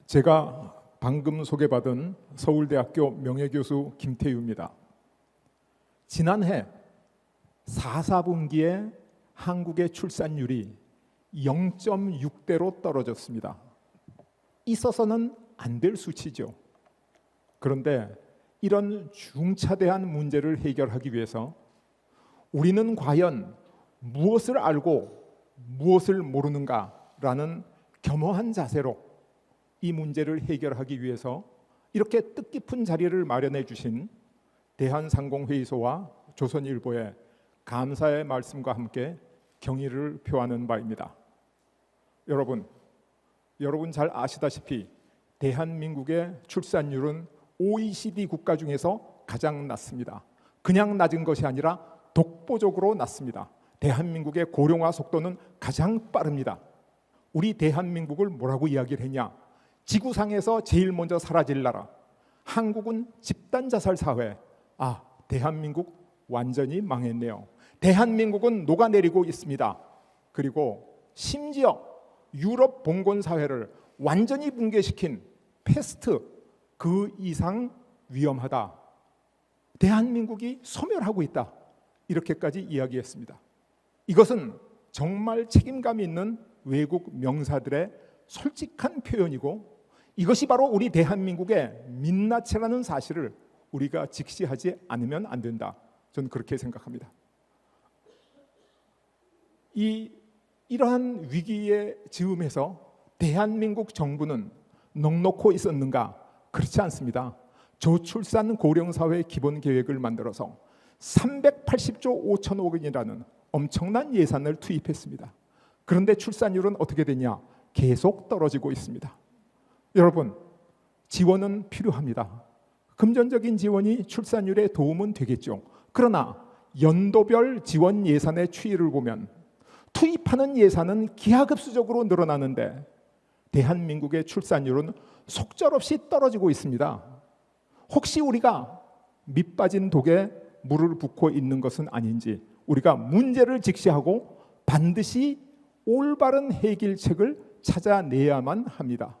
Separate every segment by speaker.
Speaker 1: 제가 방금 소개받은 서울대학교 명예교수 김태유입니다. 지난해 4분기에 한국의 출산율이 0.6대로 떨어졌습니다. 있어서는 안 될 수치죠. 그런데 이런 중차대한 문제를 해결하기 위해서 우리는 과연 무엇을 알고 무엇을 모르는가라는 겸허한 자세로 이 문제를 해결하기 위해서 이렇게 뜻깊은 자리를 마련해 주신 대한상공회의소와 조선일보에 감사의 말씀과 함께 경의를 표하는 바입니다. 여러분 잘 아시다시피 대한민국의 출산율은 OECD 국가 중에서 가장 낮습니다. 그냥 낮은 것이 아니라 독보적으로 낮습니다. 대한민국의 고령화 속도는 가장 빠릅니다. 우리 대한민국을 뭐라고 이야기를 했냐? 지구상에서 제일 먼저 사라질 나라. 한국은 집단 자살 사회. 대한민국 완전히 망했네요. 대한민국은 녹아내리고 있습니다. 그리고 심지어 유럽 봉건 사회를 완전히 붕괴시킨 패스트, 그 이상 위험하다. 대한민국이 소멸하고 있다. 이렇게까지 이야기했습니다. 이것은 정말 책임감 있는 외국 명사들의 솔직한 표현이고, 이것이 바로 우리 대한민국의 민낯이라는 사실을 우리가 직시하지 않으면 안 된다. 저는 그렇게 생각합니다. 이러한 위기의 즈음에서 대한민국 정부는 넉넉고 있었는가? 그렇지 않습니다. 저출산 고령사회 기본계획을 만들어서 380조 5천억 원이라는 엄청난 예산을 투입했습니다. 그런데 출산율은 어떻게 되냐? 계속 떨어지고 있습니다. 여러분, 지원은 필요합니다. 금전적인 지원이 출산율에 도움은 되겠죠. 그러나 연도별 지원 예산의 추이를 보면 투입하는 예산은 기하급수적으로 늘어나는데 대한민국의 출산율은 속절없이 떨어지고 있습니다. 혹시 우리가 밑 빠진 독에 물을 붓고 있는 것은 아닌지, 우리가 문제를 직시하고 반드시 올바른 해결책을 찾아내야만 합니다.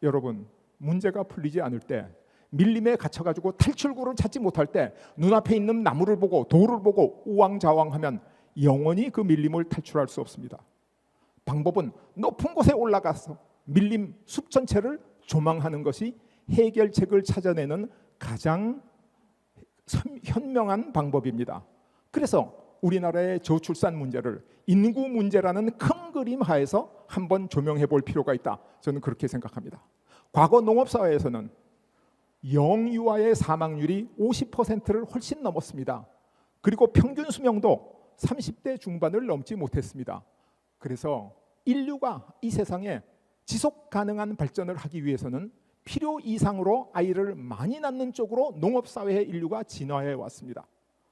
Speaker 1: 여러분, 문제가 풀리지 않을 때, 밀림에 갇혀가지고 탈출구를 찾지 못할 때 눈앞에 있는 나무를 보고 돌을 보고 우왕좌왕하면 영원히 그 밀림을 탈출할 수 없습니다. 방법은 높은 곳에 올라가서 밀림 숲 전체를 조망하는 것이 해결책을 찾아내는 가장 현명한 방법입니다. 그래서 우리나라의 저출산 문제를 인구 문제라는 큰 그림 하에서 한번 조명해 볼 필요가 있다. 저는 그렇게 생각합니다. 과거 농업사회에서는 영유아의 사망률이 50%를 훨씬 넘었습니다. 그리고 평균 수명도 30대 중반을 넘지 못했습니다. 그래서 인류가 이 세상에 지속 가능한 발전을 하기 위해서는 필요 이상으로 아이를 많이 낳는 쪽으로 농업사회의 인류가 진화해 왔습니다.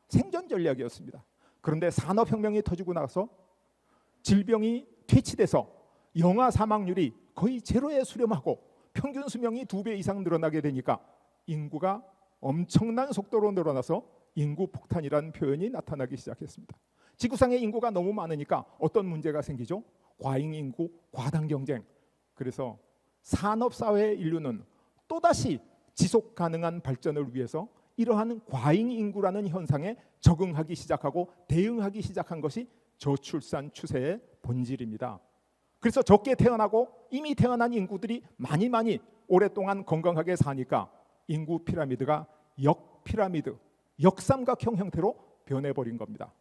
Speaker 1: 생존 전략이었습니다. 그런데 산업혁명이 터지고 나서 질병이 퇴치돼서 영아 사망률이 거의 제로에 수렴하고 평균 수명이 2배 이상 늘어나게 되니까 인구가 엄청난 속도로 늘어나서 인구 폭탄이라는 표현이 나타나기 시작했습니다. 지구상의 인구가 너무 많으니까 어떤 문제가 생기죠? 과잉 인구, 과당 경쟁. 그래서 산업사회의 인류는 또다시 지속 가능한 발전을 위해서 이러한 과잉 인구라는 현상에 적응하기 시작하고 대응하기 시작한 것이 저출산 추세의 본질입니다. 그래서 적게 태어나고 이미 태어난 인구들이 많이 오랫동안 건강하게 사니까 인구 피라미드가 역피라미드, 역삼각형 형태로 변해버린 겁니다.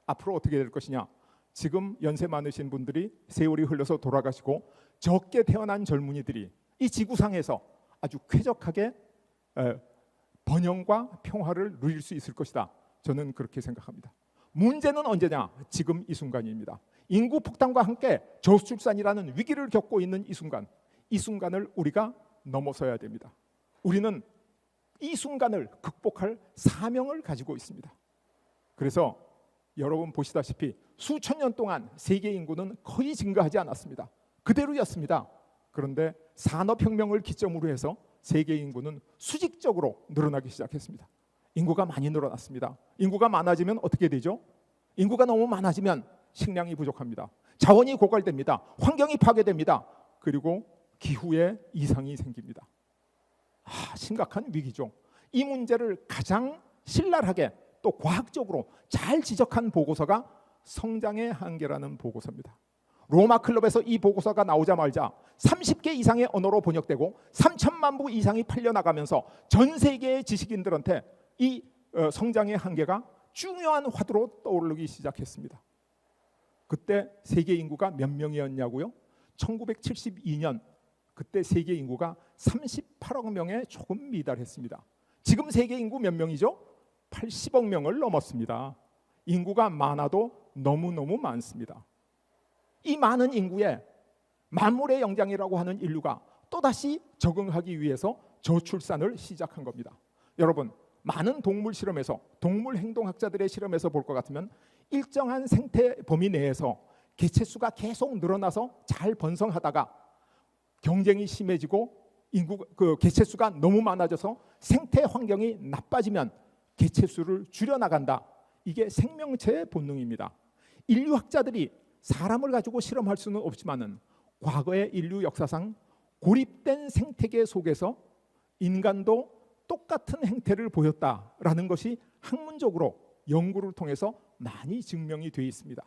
Speaker 1: 앞으로 어떻게 될 것이냐? 지금 연세 많으신 분들이 세월이 흘러서 돌아가시고 적게 태어난 젊은이들이 이 지구상에서 아주 쾌적하게 번영과 평화를 누릴 수 있을 것이다. 저는 그렇게 생각합니다. 문제는 언제냐? 지금 이 순간입니다. 인구 폭탄과 함께 저출산이라는 위기를 겪고 있는 이 순간을 우리가 넘어서야 됩니다. 우리는 이 순간을 극복할 사명을 가지고 있습니다. 그래서 여러분 보시다시피 수천 년 동안 세계 인구는 거의 증가하지 않았습니다. 그대로였습니다. 그런데 산업혁명을 기점으로 해서 세계 인구는 수직적으로 늘어나기 시작했습니다. 인구가 많이 늘어났습니다. 인구가 많아지면 어떻게 되죠? 인구가 너무 많아지면 식량이 부족합니다. 자원이 고갈됩니다. 환경이 파괴됩니다. 그리고 기후에 이상이 생깁니다. 심각한 위기죠. 이 문제를 가장 신랄하게 또 과학적으로 잘 지적한 보고서가 성장의 한계라는 보고서입니다. 로마 클럽에서 이 보고서가 나오자마자 30개 이상의 언어로 번역되고 3천만 부 이상이 팔려나가면서 전 세계의 지식인들한테 이 성장의 한계가 중요한 화두로 떠오르기 시작했습니다. 그때 세계 인구가 몇 명이었냐고요? 1972년 그때 세계 인구가 38억 명에 조금 미달했습니다. 지금 세계 인구 몇 명이죠? 80억 명을 넘었습니다. 인구가 많아도 너무너무 많습니다. 이 많은 인구에 만물의 영장이라고 하는 인류가 또다시 적응하기 위해서 저출산을 시작한 겁니다. 여러분, 많은 동물 실험에서, 동물 행동학자들의 실험에서 볼 것 같으면 일정한 생태 범위 내에서 개체수가 계속 늘어나서 잘 번성하다가 경쟁이 심해지고 개체수가 너무 많아져서 생태 환경이 나빠지면 개체수를 줄여나간다. 이게 생명체의 본능입니다. 인류학자들이 사람을 가지고 실험할 수는 없지만은 과거의 인류 역사상 고립된 생태계 속에서 인간도 똑같은 행태를 보였다라는 것이 학문적으로 연구를 통해서 많이 증명이 되어 있습니다.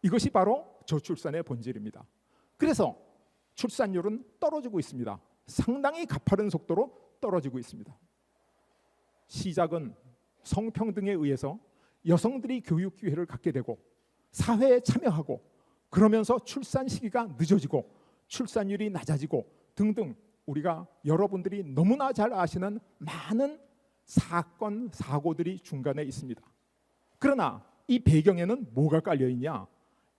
Speaker 1: 이것이 바로 저출산의 본질입니다. 그래서 출산율은 떨어지고 있습니다. 상당히 가파른 속도로 떨어지고 있습니다. 시작은 성평등에 의해서 여성들이 교육 기회를 갖게 되고 사회에 참여하고 그러면서 출산 시기가 늦어지고 출산율이 낮아지고 등등 우리가 여러분들이 너무나 잘 아시는 많은 사건, 사고들이 중간에 있습니다. 그러나 이 배경에는 뭐가 깔려 있냐?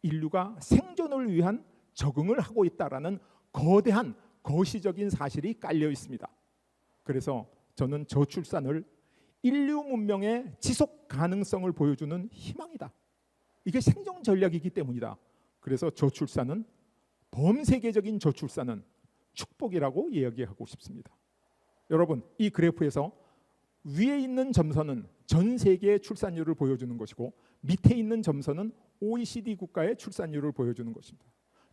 Speaker 1: 인류가 생존을 위한 적응을 하고 있다라는 거대한 거시적인 사실이 깔려 있습니다. 그래서 저는 저출산을 인류 문명의 지속 가능성을 보여주는 희망이다. 이게 생존 전략이기 때문이다. 그래서 저출산은 범세계적인 저출산은 축복이라고 이야기하고 싶습니다. 여러분, 이 그래프에서 위에 있는 점선은 전 세계의 출산율을 보여주는 것이고 밑에 있는 점선은 OECD 국가의 출산율을 보여주는 것입니다.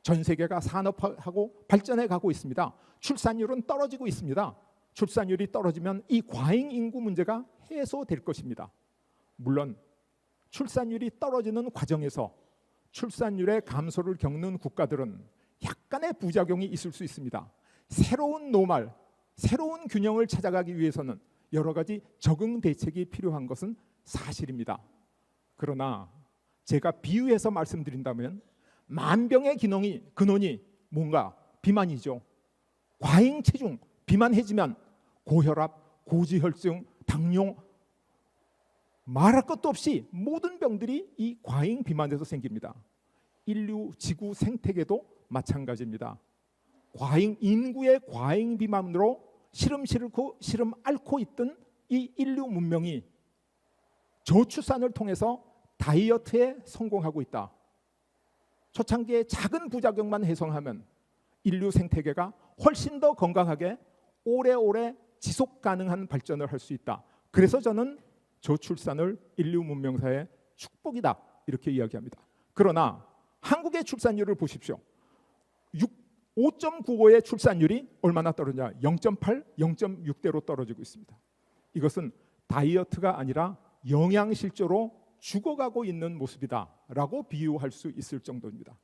Speaker 1: 전 세계가 산업화하고 발전해 가고 있습니다. 출산율은 떨어지고 있습니다. 출산율이 떨어지면 이 과잉 인구 문제가 해소될 것입니다. 물론 출산율이 떨어지는 과정에서 출산율의 감소를 겪는 국가들은 약간의 부작용이 있을 수 있습니다. 새로운 노말, 새로운 균형을 찾아가기 위해서는 여러 가지 적응 대책이 필요한 것은 사실입니다. 그러나 제가 비유해서 말씀드린다면 만병의 근원이 뭔가 비만이죠. 과잉 체중, 비만해지면 고혈압, 고지혈증, 당뇨 말할 것도 없이 모든 병들이 이 과잉 비만에서 생깁니다. 인류 지구 생태계도 마찬가지입니다. 인구의 과잉 비만으로 시름 앓고 있던 이 인류 문명이 저출산을 통해서 다이어트에 성공하고 있다. 초창기에 작은 부작용만 해소하면 인류 생태계가 훨씬 더 건강하게 오래오래 지속 가능한 발전을 할 수 있다. 그래서 저는 저출산을 인류 문명사의 축복이다 이렇게 이야기합니다. 그러나 한국의 출산율을 보십시오. 5.95의 출산율이 얼마나 떨어지냐? 0.8, 0.6대로 떨어지고 있습니다. 이것은 다이어트가 아니라 영양실조로 죽어가고 있는 모습이다라고 비유할 수 있을 정도입니다.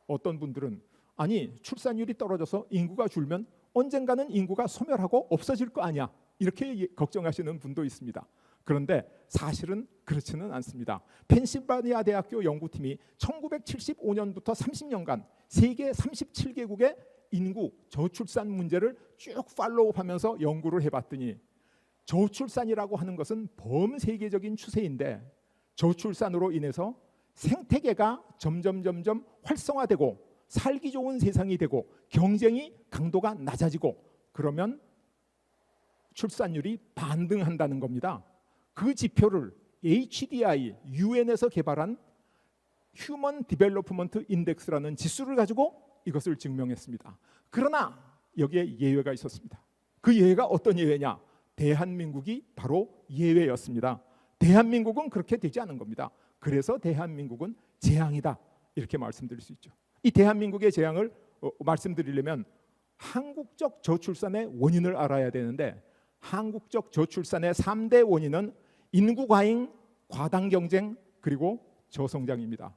Speaker 1: 어떤 분들은 아니 출산율이 떨어져서 인구가 줄면 언젠가는 인구가 소멸하고 없어질 거 아니야 이렇게 걱정하시는 분도 있습니다. 그런데 사실은 그렇지는 않습니다. 펜실바니아 대학교 연구팀이 1975년부터 30년간 세계 37개국의 인구 저출산 문제를 쭉 팔로우하면서 연구를 해봤더니 저출산이라고 하는 것은 범세계적인 추세인데 저출산으로 인해서 생태계가 점점 활성화되고 살기 좋은 세상이 되고 경쟁이 강도가 낮아지고 그러면 출산율이 반등한다는 겁니다. 그 지표를 HDI, UN에서 개발한 휴먼 디벨로프먼트 인덱스라는 지수를 가지고 이것을 증명했습니다. 그러나 여기에 예외가 있었습니다. 그 예외가 어떤 예외냐? 대한민국이 바로 예외였습니다. 대한민국은 그렇게 되지 않은 겁니다. 그래서 대한민국은 재앙이다 이렇게 말씀드릴 수 있죠. 이 대한민국의 재앙을 말씀드리려면 한국적 저출산의 원인을 알아야 되는데 한국적 저출산의 3대 원인은 인구 과잉, 과당 경쟁, 그리고 저성장입니다.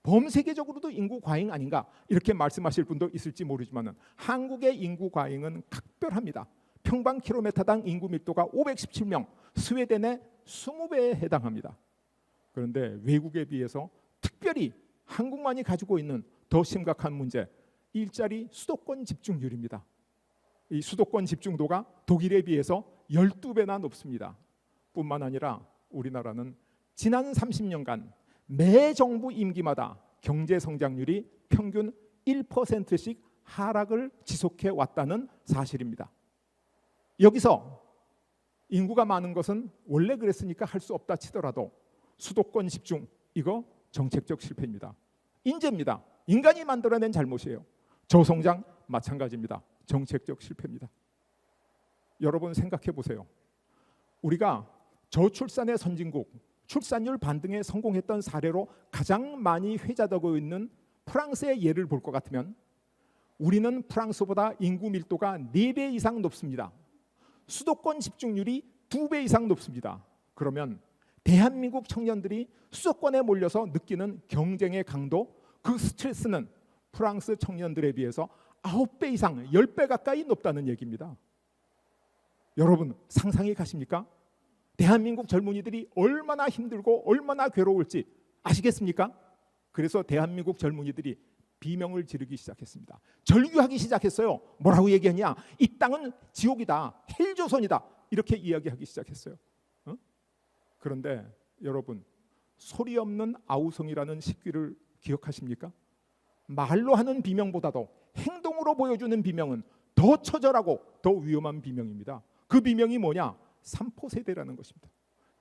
Speaker 1: 범세계적으로도 인구 과잉 아닌가 이렇게 말씀하실 분도 있을지 모르지만 한국의 인구 과잉은 각별합니다. 평방킬로미터당 인구 밀도가 517명, 스웨덴의 20배에 해당합니다. 그런데 외국에 비해서 특별히 한국만이 가지고 있는 더 심각한 문제, 일자리 수도권 집중률입니다. 이 수도권 집중도가 독일에 비해서 12배나 높습니다. 뿐만 아니라 우리나라는 지난 30년간 매 정부 임기마다 경제 성장률이 평균 1%씩 하락을 지속해 왔다는 사실입니다. 여기서 인구가 많은 것은 원래 그랬으니까 할 수 없다 치더라도 수도권 집중, 이거 정책적 실패입니다. 인재입니다. 인간이 만들어낸 잘못이에요. 저성장 마찬가지입니다. 정책적 실패입니다. 여러분 생각해 보세요. 우리가 저출산의 선진국, 출산율 반등에 성공했던 사례로 가장 많이 회자되고 있는 프랑스의 예를 볼 것 같으면 우리는 프랑스보다 인구 밀도가 4배 이상 높습니다. 수도권 집중률이 2배 이상 높습니다. 그러면 대한민국 청년들이 수도권에 몰려서 느끼는 경쟁의 강도, 그 스트레스는 프랑스 청년들에 비해서 9배 이상, 10배 가까이 높다는 얘기입니다. 여러분 상상이 가십니까? 대한민국 젊은이들이 얼마나 힘들고 얼마나 괴로울지 아시겠습니까? 그래서 대한민국 젊은이들이 비명을 지르기 시작했습니다. 절규하기 시작했어요. 뭐라고 얘기하냐? 이 땅은 지옥이다, 헬조선이다, 이렇게 이야기하기 시작했어요. 그런데 여러분 소리 없는 아우성이라는 식귀를 기억하십니까? 말로 하는 비명보다도 행동으로 보여주는 비명은 더 처절하고 더 위험한 비명입니다. 그 비명이 뭐냐? 3포 세대라는 것입니다.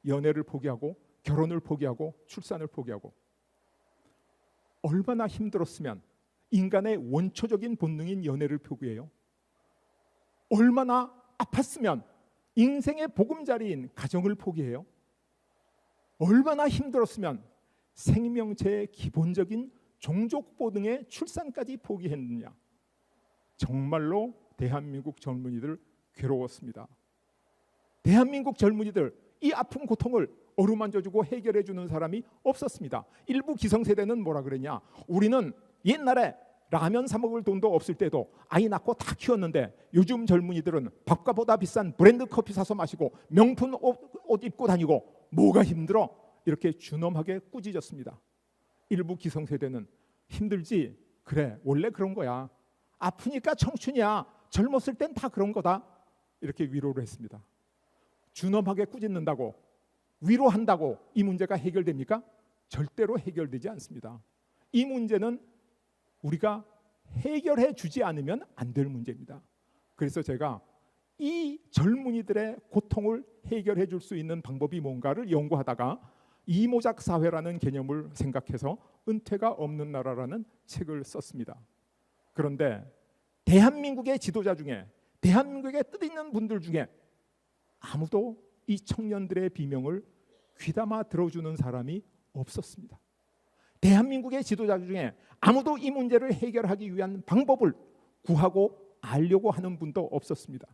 Speaker 1: 연애를 포기하고 결혼을 포기하고 출산을 포기하고. 얼마나 힘들었으면 인간의 원초적인 본능인 연애를 포기해요. 얼마나 아팠으면 인생의 보금자리인 가정을 포기해요. 얼마나 힘들었으면 생명체의 기본적인 종족보 등의 출산까지 포기했느냐. 정말로 대한민국 젊은이들 괴로웠습니다. 대한민국 젊은이들 이 아픈 고통을 어루만져주고 해결해주는 사람이 없었습니다. 일부 기성세대는 뭐라 그랬냐? 우리는 옛날에 라면 사 먹을 돈도 없을 때도 아이 낳고 다 키웠는데 요즘 젊은이들은 밥값보다 비싼 브랜드 커피 사서 마시고 명품 옷 입고 다니고 뭐가 힘들어? 이렇게 준엄하게 꾸짖었습니다. 일부 기성세대는 힘들지? 그래 원래 그런 거야. 아프니까 청춘이야. 젊었을 땐 다 그런 거다. 이렇게 위로를 했습니다. 준엄하게 꾸짖는다고 위로한다고 이 문제가 해결됩니까? 절대로 해결되지 않습니다. 이 문제는 우리가 해결해 주지 않으면 안 될 문제입니다. 그래서 제가 이 젊은이들의 고통을 해결해 줄 수 있는 방법이 뭔가를 연구하다가 이모작 사회라는 개념을 생각해서 은퇴가 없는 나라라는 책을 썼습니다. 그런데 대한민국의 지도자 중에 대한민국에 뜻있는 분들 중에 아무도 이 청년들의 비명을 귀담아 들어주는 사람이 없었습니다. 대한민국의 지도자 중에 아무도 이 문제를 해결하기 위한 방법을 구하고 알려고 하는 분도 없었습니다.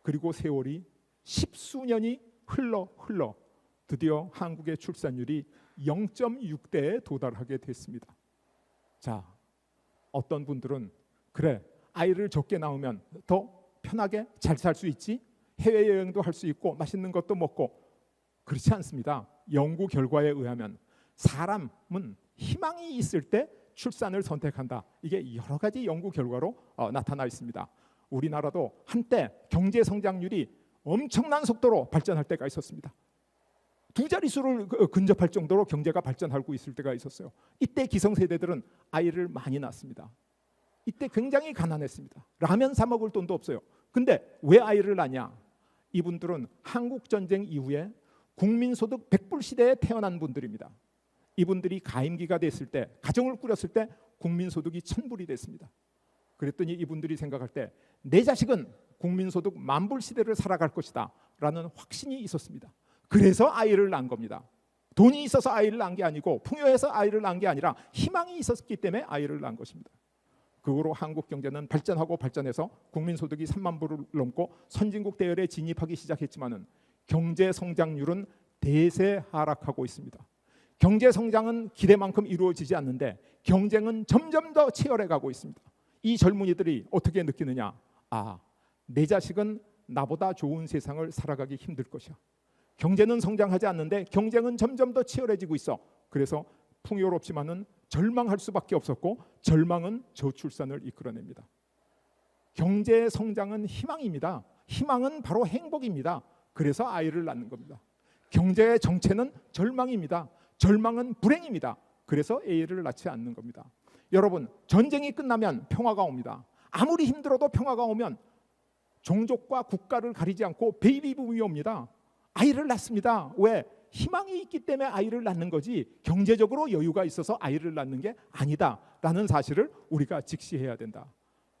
Speaker 1: 그리고 세월이 십수년이 흘러 드디어 한국의 출산율이 0.6대에 도달하게 됐습니다. 자, 어떤 분들은 그래 아이를 적게 낳으면 더 편하게 잘 살 수 있지, 해외여행도 할 수 있고 맛있는 것도 먹고. 그렇지 않습니다. 연구 결과에 의하면 사람은 희망이 있을 때 출산을 선택한다. 이게 여러 가지 연구 결과로 나타나 있습니다. 우리나라도 한때 경제 성장률이 엄청난 속도로 발전할 때가 있었습니다. 2자릿수를 근접할 정도로 경제가 발전하고 있을 때가 있었어요. 이때 기성세대들은 아이를 많이 낳았습니다. 이때 굉장히 가난했습니다. 라면 사 먹을 돈도 없어요. 근데 왜 아이를 낳냐? 이분들은 한국전쟁 이후에 국민소득 100불 시대에 태어난 분들입니다. 이분들이 가임기가 됐을 때, 가정을 꾸렸을 때 국민소득이 1000불이 됐습니다. 그랬더니 이분들이 생각할 때 내 자식은 국민소득 10,000불 시대를 살아갈 것이다 라는 확신이 있었습니다. 그래서 아이를 낳은 겁니다. 돈이 있어서 아이를 낳은 게 아니고 풍요해서 아이를 낳은 게 아니라 희망이 있었기 때문에 아이를 낳은 것입니다. 그거로 한국 경제는 발전하고 발전해서 국민소득이 3만 불을 넘고 선진국 대열에 진입하기 시작했지만은 경제 성장률은 대세 하락하고 있습니다. 경제 성장은 기대만큼 이루어지지 않는데 경쟁은 점점 더 치열해 가고 있습니다. 이 젊은이들이 어떻게 느끼느냐? 내 자식은 나보다 좋은 세상을 살아가기 힘들 것이야. 경제는 성장하지 않는데 경쟁은 점점 더 치열해지고 있어. 그래서 풍요롭지만은 절망할 수밖에 없었고 절망은 저출산을 이끌어냅니다. 경제 성장은 희망입니다. 희망은 바로 행복입니다. 그래서 아이를 낳는 겁니다. 경제의 정체는 절망입니다. 절망은 불행입니다. 그래서 아이를 낳지 않는 겁니다. 여러분, 전쟁이 끝나면 평화가 옵니다. 아무리 힘들어도 평화가 오면 종족과 국가를 가리지 않고 베이비붐이 옵니다. 아이를 낳습니다. 왜? 희망이 있기 때문에 아이를 낳는 거지 경제적으로 여유가 있어서 아이를 낳는 게 아니다라는 사실을 우리가 직시해야 된다.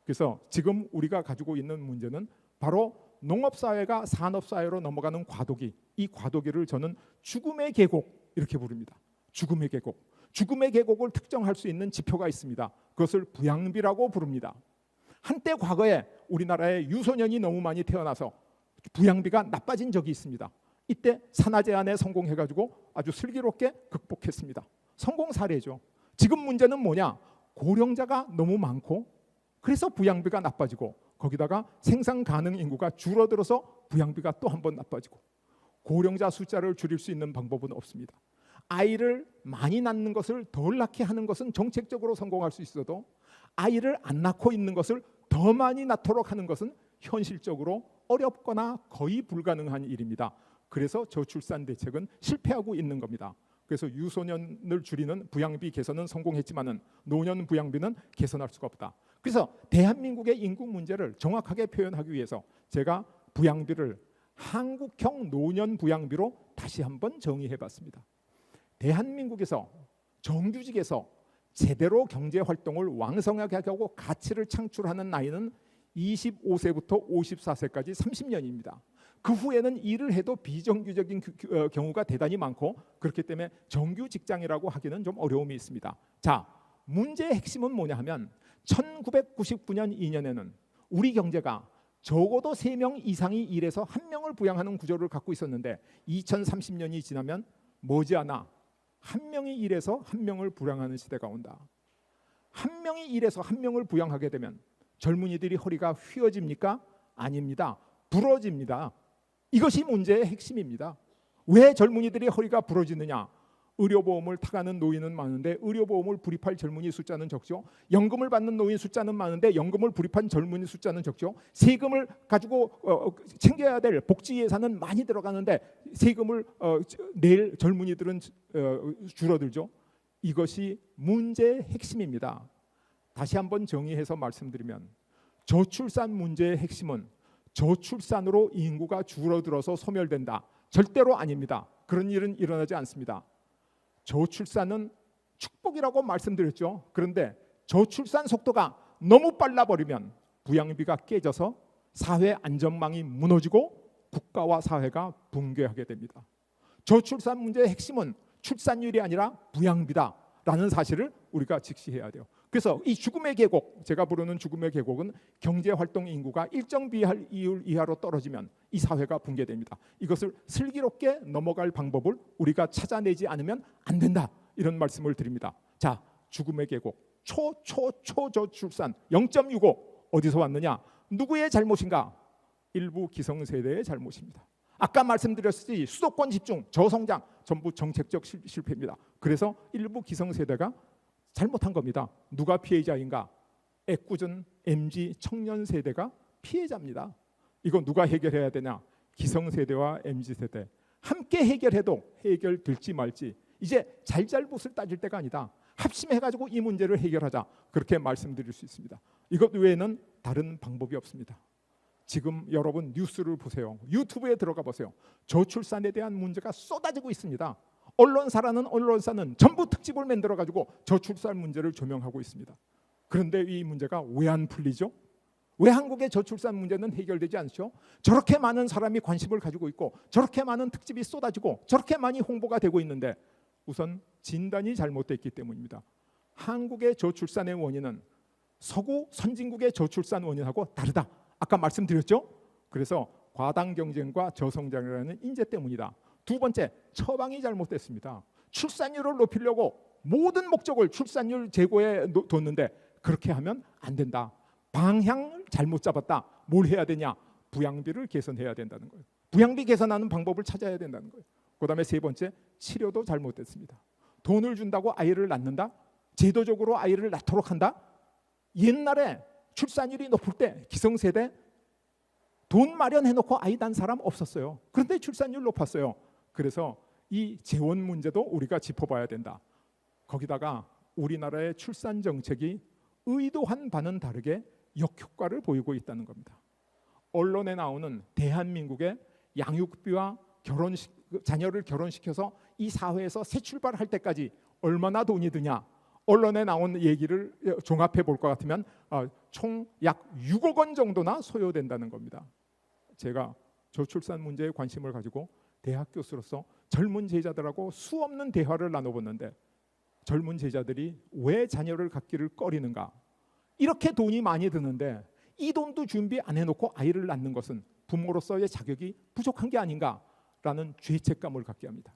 Speaker 1: 그래서 지금 우리가 가지고 있는 문제는 바로 농업사회가 산업사회로 넘어가는 과도기, 이 과도기를 저는 죽음의 계곡 이렇게 부릅니다. 죽음의 계곡. 죽음의 계곡을 특정할 수 있는 지표가 있습니다. 그것을 부양비라고 부릅니다. 한때 과거에 우리나라에 유소년이 너무 많이 태어나서 부양비가 나빠진 적이 있습니다. 이때 산하 제한에 성공해가지고 아주 슬기롭게 극복했습니다. 성공 사례죠. 지금 문제는 뭐냐? 고령자가 너무 많고 그래서 부양비가 나빠지고 거기다가 생산 가능 인구가 줄어들어서 부양비가 또 한 번 나빠지고 고령자 숫자를 줄일 수 있는 방법은 없습니다. 아이를 많이 낳는 것을 덜 낳게 하는 것은 정책적으로 성공할 수 있어도 아이를 안 낳고 있는 것을 더 많이 낳도록 하는 것은 현실적으로 어렵거나 거의 불가능한 일입니다. 그래서 저출산 대책은 실패하고 있는 겁니다. 그래서 유소년을 줄이는 부양비 개선은 성공했지만은 노년 부양비는 개선할 수가 없다. 그래서 대한민국의 인구 문제를 정확하게 표현하기 위해서 제가 부양비를 한국형 노년 부양비로 다시 한번 정의해봤습니다. 대한민국에서 정규직에서 제대로 경제 활동을 왕성하게 하고 가치를 창출하는 나이는 25세부터 54세까지 30년입니다. 그 후에는 일을 해도 비정규적인 경우가 대단히 많고 그렇기 때문에 정규 직장이라고 하기는 좀 어려움이 있습니다. 자, 문제의 핵심은 뭐냐 하면 1999년 2년에는 우리 경제가 적어도 3명 이상이 일해서 1명을 부양하는 구조를 갖고 있었는데 2030년이 지나면 머지않아 1명이 일해서 1명을 부양하는 시대가 온다. 1명이 일해서 1명을 부양하게 되면 젊은이들이 허리가 휘어집니까? 아닙니다. 부러집니다. 이것이 문제의 핵심입니다. 왜 젊은이들이 허리가 부러지느냐? 의료보험을 타가는 노인은 많은데 의료보험을 불입할 젊은이 숫자는 적죠. 연금을 받는 노인 숫자는 많은데 연금을 불입한 젊은이 숫자는 적죠. 세금을 가지고 챙겨야 될 복지 예산은 많이 들어가는데 세금을 낼 젊은이들은 줄어들죠. 이것이 문제의 핵심입니다. 다시 한번 정의해서 말씀드리면 저출산 문제의 핵심은 저출산으로 인구가 줄어들어서 소멸된다. 절대로 아닙니다. 그런 일은 일어나지 않습니다. 저출산은 축복이라고 말씀드렸죠. 그런데 저출산 속도가 너무 빨라버리면 부양비가 깨져서 사회 안전망이 무너지고 국가와 사회가 붕괴하게 됩니다. 저출산 문제의 핵심은 출산율이 아니라 부양비다라는 사실을 우리가 직시해야 돼요. 그래서 이 죽음의 계곡, 제가 부르는 죽음의 계곡은 경제활동 인구가 일정 비율 이하로 떨어지면 이 사회가 붕괴됩니다. 이것을 슬기롭게 넘어갈 방법을 우리가 찾아내지 않으면 안 된다. 이런 말씀을 드립니다. 자, 죽음의 계곡, 초저출산 0.65 어디서 왔느냐? 누구의 잘못인가? 일부 기성세대의 잘못입니다. 아까 말씀드렸듯이 수도권 집중, 저성장 전부 정책적 실패입니다. 그래서 일부 기성세대가 잘못한 겁니다. 누가 피해자인가? 애꿎은 MZ 청년 세대가 피해자입니다. 이거 누가 해결해야 되냐? 기성세대와 MZ세대 함께 해결해도 해결될지 말지 이제 잘잘못을 따질 때가 아니다. 합심해가지고 이 문제를 해결하자. 그렇게 말씀드릴 수 있습니다. 이것 외에는 다른 방법이 없습니다. 지금 여러분 뉴스를 보세요. 유튜브에 들어가 보세요. 저출산에 대한 문제가 쏟아지고 있습니다. 언론사는 전부 특집을 만들어가지고 저출산 문제를 조명하고 있습니다. 그런데 이 문제가 왜 안 풀리죠? 왜 한국의 저출산 문제는 해결되지 않죠? 저렇게 많은 사람이 관심을 가지고 있고 저렇게 많은 특집이 쏟아지고 저렇게 많이 홍보가 되고 있는데 우선 진단이 잘못됐기 때문입니다. 한국의 저출산의 원인은 서구 선진국의 저출산 원인하고 다르다. 아까 말씀드렸죠? 그래서 과당 경쟁과 저성장이라는 인재 때문이다. 두 번째, 처방이 잘못됐습니다. 출산율을 높이려고 모든 목적을 출산율 제고에 뒀는데 그렇게 하면 안 된다. 방향을 잘못 잡았다. 뭘 해야 되냐? 부양비를 개선해야 된다는 거예요. 부양비 개선하는 방법을 찾아야 된다는 거예요. 그다음에 세 번째, 치료도 잘못됐습니다. 돈을 준다고 아이를 낳는다? 제도적으로 아이를 낳도록 한다? 옛날에 출산율이 높을 때 기성세대 돈 마련해놓고 아이 낳은 사람 없었어요. 그런데 출산율 높았어요. 그래서 이 재원 문제도 우리가 짚어봐야 된다. 거기다가 우리나라의 출산 정책이 의도한 바는 다르게 역효과를 보이고 있다는 겁니다. 언론에 나오는 대한민국의 양육비와 자녀를 결혼시켜서 이 사회에서 새 출발할 때까지 얼마나 돈이 드냐, 언론에 나온 얘기를 종합해 볼 것 같으면 총 약 6억 원 정도나 소요된다는 겁니다. 제가 저출산 문제에 관심을 가지고 대학 교수로서 젊은 제자들하고 수없는 대화를 나눠봤는데 젊은 제자들이 왜 자녀를 갖기를 꺼리는가? 이렇게 돈이 많이 드는데 이 돈도 준비 안 해놓고 아이를 낳는 것은 부모로서의 자격이 부족한 게 아닌가라는 죄책감을 갖게 합니다.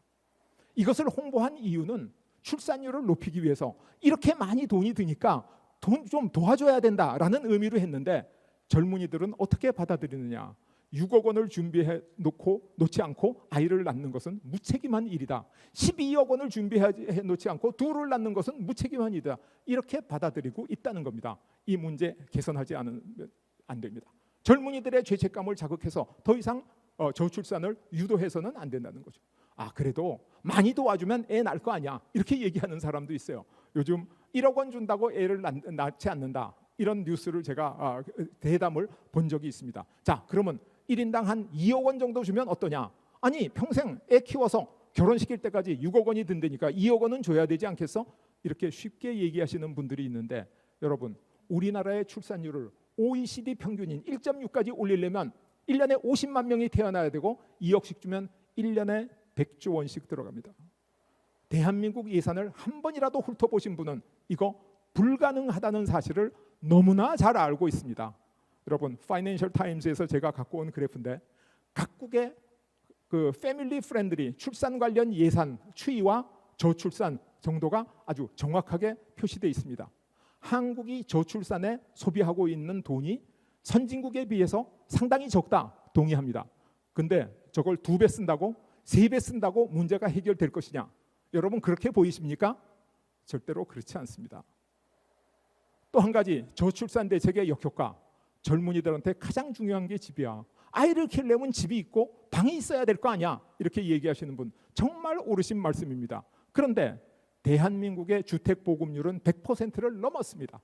Speaker 1: 이것을 홍보한 이유는 출산율을 높이기 위해서 이렇게 많이 돈이 드니까 돈 좀 도와줘야 된다라는 의미로 했는데 젊은이들은 어떻게 받아들이느냐? 6억 원을 준비해 놓지 않고 아이를 낳는 것은 무책임한 일이다. 12억 원을 준비해 놓지 않고 둘을 낳는 것은 무책임한 일이다. 이렇게 받아들이고 있다는 겁니다. 이 문제 개선하지 않으면 안 됩니다. 젊은이들의 죄책감을 자극해서 더 이상 저출산을 유도해서는 안 된다는 거죠. 그래도 많이 도와주면 애 낳을 거 아니야. 이렇게 얘기하는 사람도 있어요. 요즘 1억 원 준다고 애를 낳지 않는다. 이런 뉴스를 제가 대담을 본 적이 있습니다. 자, 그러면 1인당 한 2억 원 정도 주면 어떠냐? 아니, 평생 애 키워서 결혼시킬 때까지 6억 원이 든다니까 2억 원은 줘야 되지 않겠어? 이렇게 쉽게 얘기하시는 분들이 있는데 여러분, 우리나라의 출산율을 OECD 평균인 1.6까지 올리려면 1년에 50만 명이 태어나야 되고 2억씩 주면 1년에 100조 원씩 들어갑니다. 대한민국 예산을 한 번이라도 훑어보신 분은 이거 불가능하다는 사실을 너무나 잘 알고 있습니다. 여러분, 파이낸셜 타임스에서 제가 갖고 온 그래프인데 각국의 그 패밀리 프렌들리 출산 관련 예산 추이와 저출산 정도가 아주 정확하게 표시되어 있습니다. 한국이 저출산에 소비하고 있는 돈이 선진국에 비해서 상당히 적다, 동의합니다. 근데 저걸 2배 쓴다고 3배 쓴다고 문제가 해결될 것이냐? 여러분, 그렇게 보이십니까? 절대로 그렇지 않습니다. 또 한 가지 저출산 대책의 역효과, 젊은이들한테 가장 중요한 게 집이야. 아이를 키우려면 집이 있고 방이 있어야 될 거 아니야. 이렇게 얘기하시는 분 정말 옳으신 말씀입니다. 그런데 대한민국의 주택 보급률은 100%를 넘었습니다.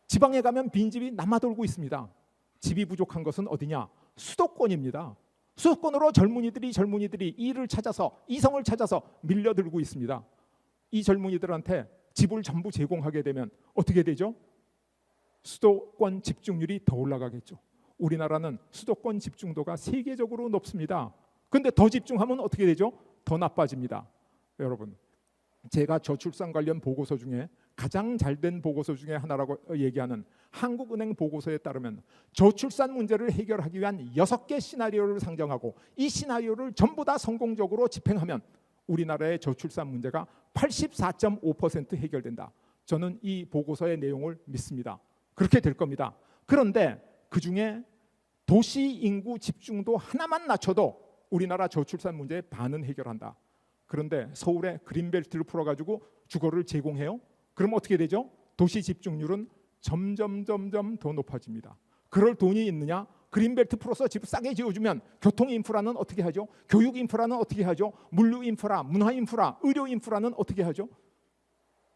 Speaker 1: 지방에 가면 빈집이 남아돌고 있습니다. 집이 부족한 것은 어디냐? 수도권입니다. 수도권으로 젊은이들이 일을 찾아서, 이성을 찾아서 밀려들고 있습니다. 이 젊은이들한테 집을 전부 제공하게 되면 어떻게 되죠? 수도권 집중률이 더 올라가겠죠. 우리나라는 수도권 집중도가 세계적으로 높습니다. 그런데 더 집중하면 어떻게 되죠? 더 나빠집니다. 여러분, 제가 저출산 관련 보고서 중에 가장 잘된 보고서 중에 하나라고 얘기하는 한국은행 보고서에 따르면 저출산 문제를 해결하기 위한 6개 시나리오를 상정하고 이 시나리오를 전부 다 성공적으로 집행하면 우리나라의 저출산 문제가 84.5% 해결된다. 저는 이 보고서의 내용을 믿습니다. 그렇게 될 겁니다. 그런데 그중에 도시 인구 집중도 하나만 낮춰도 우리나라 저출산 문제의 반은 해결한다. 그런데 서울에 그린벨트를 풀어가지고 주거를 제공해요. 그럼 어떻게 되죠? 도시 집중률은 점점 더 높아집니다. 그럴 돈이 있느냐? 그린벨트 풀어서 집 싸게 지어주면 교통 인프라는 어떻게 하죠? 교육 인프라는 어떻게 하죠? 물류 인프라, 문화 인프라, 의료 인프라는 어떻게 하죠?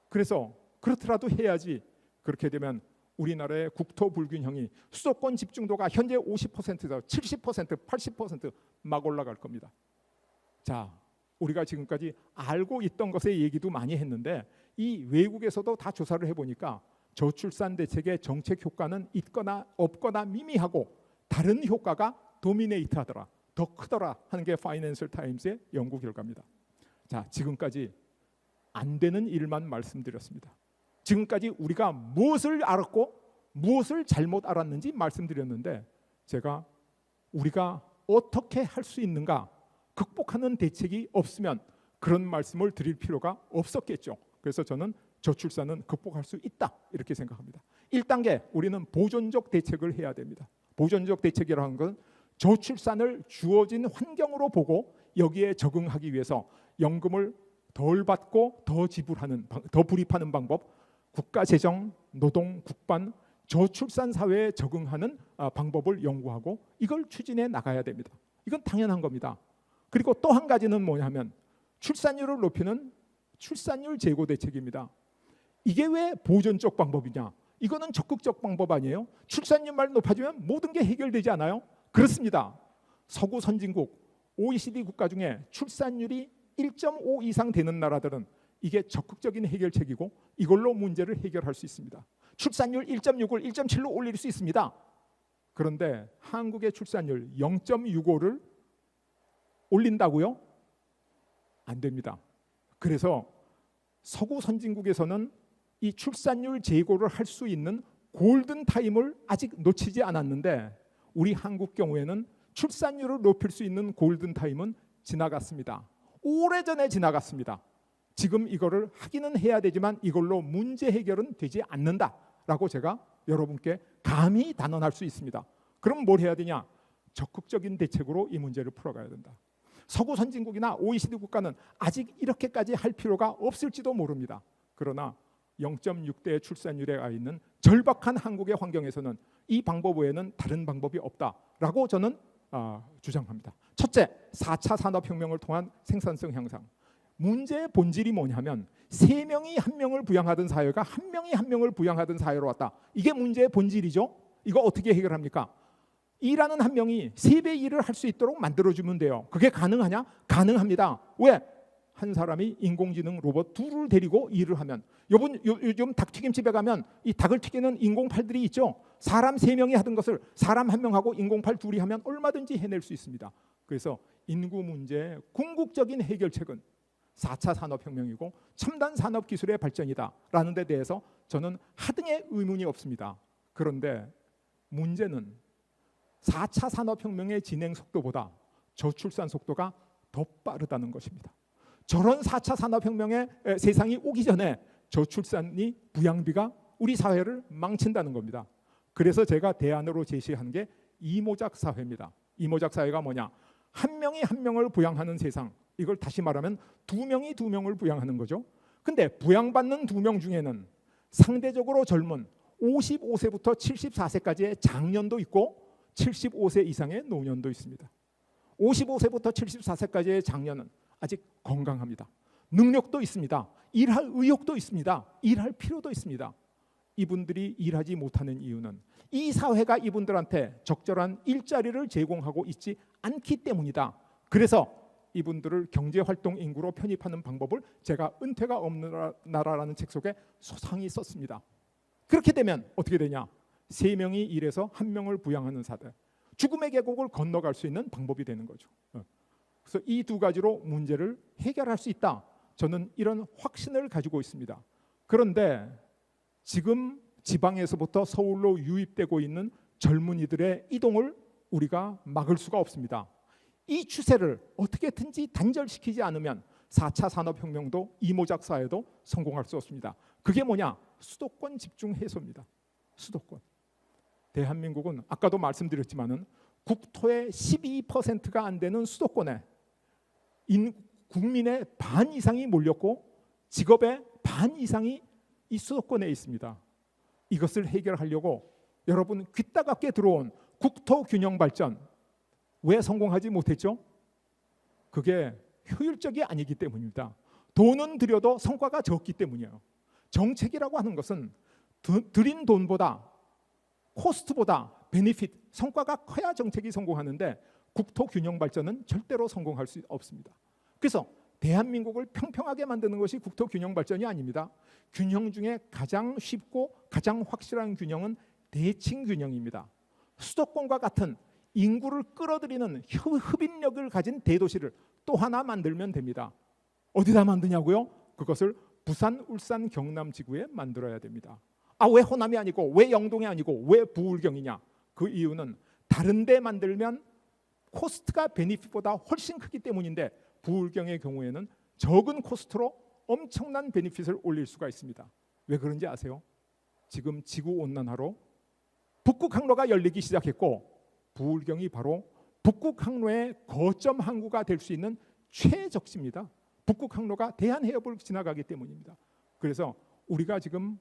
Speaker 1: 그래서 그렇더라도 해야지. 그렇게 되면 우리나라의 국토 불균형이 수도권 집중도가 현재 50%에서 70%, 80% 올라갈 겁니다. 자, 우리가 지금까지 알고 있던 것의 얘기도 많이 했는데 이 외국에서도 다 조사를 해보니까 저출산 대책의 정책 효과는 있거나 없거나 미미하고 다른 효과가 도미네이트하더라, 더 크더라 하는 게 파이낸셜 타임스의 연구 결과입니다. 자, 지금까지 안 되는 일만 말씀드렸습니다. 지금까지 우리가 무엇을 알았고 무엇을 잘못 알았는지 말씀드렸는데, 제가 우리가 어떻게 할 수 있는가, 극복하는 대책이 없으면 그런 말씀을 드릴 필요가 없었겠죠. 그래서 저는 저출산은 극복할 수 있다 이렇게 생각합니다. 1단계 우리는 보존적 대책을 해야 됩니다. 보존적 대책이라는 건 저출산을 주어진 환경으로 보고 여기에 적응하기 위해서 연금을 덜 받고 더 지불하는, 더 불입하는 방법, 국가재정, 노동, 국반, 저출산 사회에 적응하는 방법을 연구하고 이걸 추진해 나가야 됩니다. 이건 당연한 겁니다. 그리고 또 한 가지는 뭐냐면 출산율을 높이는 출산율 제고 대책입니다. 이게 왜 보존적 방법이냐? 이거는 적극적 방법 아니에요? 출산율만 높아지면 모든 게 해결되지 않아요? 그렇습니다. 서구 선진국 OECD 국가 중에 출산율이 1.5 이상 되는 나라들은 이게 적극적인 해결책이고 이걸로 문제를 해결할 수 있습니다. 출산율 1.6을 1.7로 올릴 수 있습니다. 그런데 한국의 출산율 0.65를 올린다고요? 안 됩니다. 그래서 서구 선진국에서는 이 출산율 제고를 할 수 있는 골든 타임을 아직 놓치지 않았는데 우리 한국 경우에는 출산율을 높일 수 있는 골든 타임은 지나갔습니다. 오래전에 지나갔습니다. 지금 이거를 하기는 해야 되지만 이걸로 문제 해결은 되지 않는다라고 제가 여러분께 감히 단언할 수 있습니다. 그럼 뭘 해야 되냐? 적극적인 대책으로 이 문제를 풀어가야 된다. 서구 선진국이나 OECD 국가는 아직 이렇게까지 할 필요가 없을지도 모릅니다. 그러나 0.6대 출산율에 가 있는 절박한 한국의 환경에서는 이 방법 외에는 다른 방법이 없다라고 저는 주장합니다. 첫째, 4차 산업혁명을 통한 생산성 향상. 문제의 본질이 뭐냐면 3명이 1명을 부양하던 사회가 1명이 1명을 부양하던 사회로 왔다. 이게 문제의 본질이죠. 이거 어떻게 해결합니까? 일하는 1명이 3배 일을 할 수 있도록 만들어주면 돼요. 그게 가능하냐? 가능합니다. 왜? 한 사람이 인공지능 로봇 2를 데리고 일을 하면, 요즘 닭튀김집에 가면 이 닭을 튀기는 인공팔들이 있죠. 사람 3명이 하던 것을 사람 1명하고 인공팔 2이 하면 얼마든지 해낼 수 있습니다. 그래서 인구 문제의 궁극적인 해결책은 4차 산업혁명이고 첨단 산업기술의 발전이다라는 데 대해서 저는 하등의 의문이 없습니다. 그런데 문제는 4차 산업혁명의 진행 속도보다 저출산 속도가 더 빠르다는 것입니다. 저런 4차 산업혁명의 세상이 오기 전에 저출산이 부양비가 우리 사회를 망친다는 겁니다. 그래서 제가 대안으로 제시한 게 이모작 사회입니다. 이모작 사회가 뭐냐? 1명이 1명을 부양하는 세상. 이걸 다시 말하면 2명이 2명을 부양하는 거죠. 근데 부양받는 2명 중에는 상대적으로 젊은 55세부터 74세까지의 장년도 있고 75세 이상의 노년도 있습니다. 55세부터 74세까지의 장년은 아직 건강합니다. 능력도 있습니다. 일할 의욕도 있습니다. 일할 필요도 있습니다. 이분들이 일하지 못하는 이유는 이 사회가 이분들한테 적절한 일자리를 제공하고 있지 않기 때문이다. 그래서 이분들을 경제활동 인구로 편입하는 방법을 제가 은퇴가 없는 나라라는 책 속에 소상히 썼습니다. 그렇게 되면 어떻게 되냐? 3명이 일해서 1명을 부양하는 사대, 죽음의 계곡을 건너갈 수 있는 방법이 되는 거죠. 그래서 이 2가지로 문제를 해결할 수 있다. 저는 이런 확신을 가지고 있습니다. 그런데 지금 지방에서부터 서울로 유입되고 있는 젊은이들의 이동을 우리가 막을 수가 없습니다. 이 추세를 어떻게든지 단절시키지 않으면 4차 산업혁명도 이모작 사회도 성공할 수 없습니다. 그게 뭐냐? 수도권 집중 해소입니다. 수도권. 대한민국은 아까도 말씀드렸지만은 국토의 12%가 안 되는 수도권에 국민의 반 이상이 몰렸고 직업의 반 이상이 이 수도권에 있습니다. 이것을 해결하려고 여러분 귀따갑게 들어온 국토 균형 발전 왜 성공하지 못했죠? 그게 효율적이 아니기 때문입니다. 돈은 들여도 성과가 적기 때문이에요. 정책이라고 하는 것은 들인 돈보다 코스트보다 베니핏, 성과가 커야 정책이 성공하는데 국토 균형 발전은 절대로 성공할 수 없습니다. 그래서 대한민국을 평평하게 만드는 것이 국토 균형 발전이 아닙니다. 균형 중에 가장 쉽고 가장 확실한 균형은 대칭 균형입니다. 수도권과 같은 인구를 끌어들이는 흡인력을 가진 대도시를 또 하나 만들면 됩니다. 어디다 만드냐고요? 그것을 부산, 울산, 경남 지구에 만들어야 됩니다. 왜 호남이 아니고 왜 영동이 아니고 왜 부울경이냐? 그 이유는 다른 데 만들면 코스트가 베니핏보다 훨씬 크기 때문인데 부울경의 경우에는 적은 코스트로 엄청난 베니핏을 올릴 수가 있습니다. 왜 그런지 아세요? 지금 지구온난화로 북극 항로가 열리기 시작했고 부울경이 바로 북극 항로의 거점 항구가 될 수 있는 최적지입니다. 북극 항로가 대한해협을 지나가기 때문입니다. 그래서 우리가 지금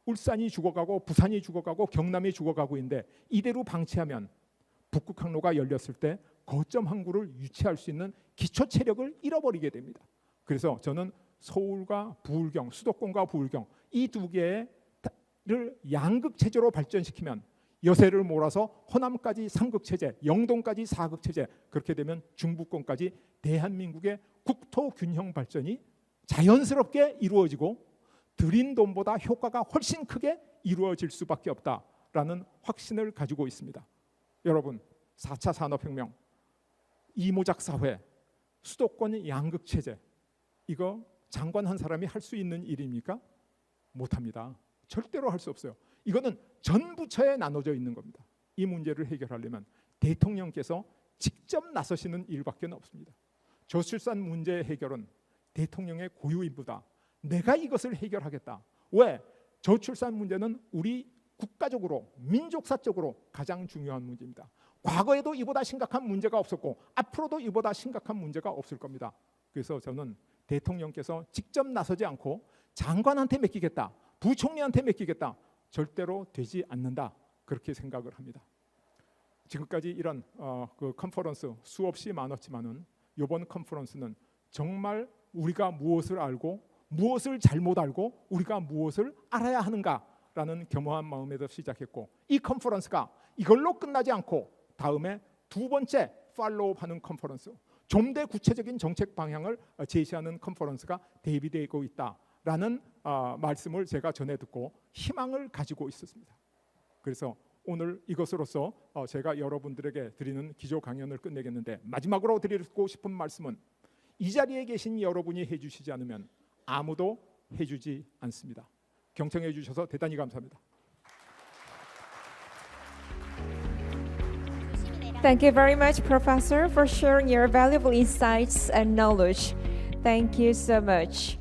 Speaker 1: 울산이 죽어가고 부산이 죽어가고 경남이 죽어가고 있는데 이대로 방치하면 북극 항로가 열렸을 때 거점 항구를 유치할 수 있는 기초 체력을 잃어버리게 됩니다. 그래서 저는 서울과 부울경, 수도권과 부울경 이 두 개를 양극 체제로 발전시키면 여세를 몰아서 호남까지 삼극 체제, 영동까지 사극 체제, 그렇게 되면 중부권까지 대한민국의 국토 균형 발전이 자연스럽게 이루어지고 들인 돈보다 효과가 훨씬 크게 이루어질 수밖에 없다라는 확신을 가지고 있습니다. 여러분, 4차 산업혁명, 이모작 사회, 수도권 양극 체제, 이거 장관 한 사람이 할 수 있는 일입니까? 못합니다. 절대로 할 수 없어요. 이거는 전 부처에 나눠져 있는 겁니다. 이 문제를 해결하려면 대통령께서 직접 나서시는 일밖에 없습니다. 저출산 문제 해결은 대통령의 고유 임무다. 내가 이것을 해결하겠다. 왜? 저출산 문제는 우리 국가적으로 민족사적으로 가장 중요한 문제입니다. 과거에도 이보다 심각한 문제가 없었고 앞으로도 이보다 심각한 문제가 없을 겁니다. 그래서 저는 대통령께서 직접 나서지 않고 장관한테 맡기겠다, 부총리한테 맡기겠다, 절대로 되지 않는다, 그렇게 생각을 합니다. 지금까지 이런 그 컨퍼런스 수없이 많았지만은 이번 컨퍼런스는 정말 우리가 무엇을 알고 무엇을 잘못 알고 우리가 무엇을 알아야 하는가라는 겸허한 마음에서 시작했고, 이 컨퍼런스가 이걸로 끝나지 않고 다음에 두 번째 팔로우하는 컨퍼런스, 좀 더 구체적인 정책 방향을 제시하는 컨퍼런스가 대비되고 있다라는 말씀을 제가 전해 듣고 희망을 가지고 있었습니다. 그래서 오늘 이것으로서 제가 여러분들에게 드리는 기조 강연을 끝내겠는데, 마지막으로 드리고 싶은 말씀은 이 자리에 계신 여러분이 해주시지 않으면 아무도 해주지 않습니다. 경청해 주셔서 대단히 감사합니다.
Speaker 2: Thank you very much, Professor, for sharing your valuable insights and knowledge. Thank you so much.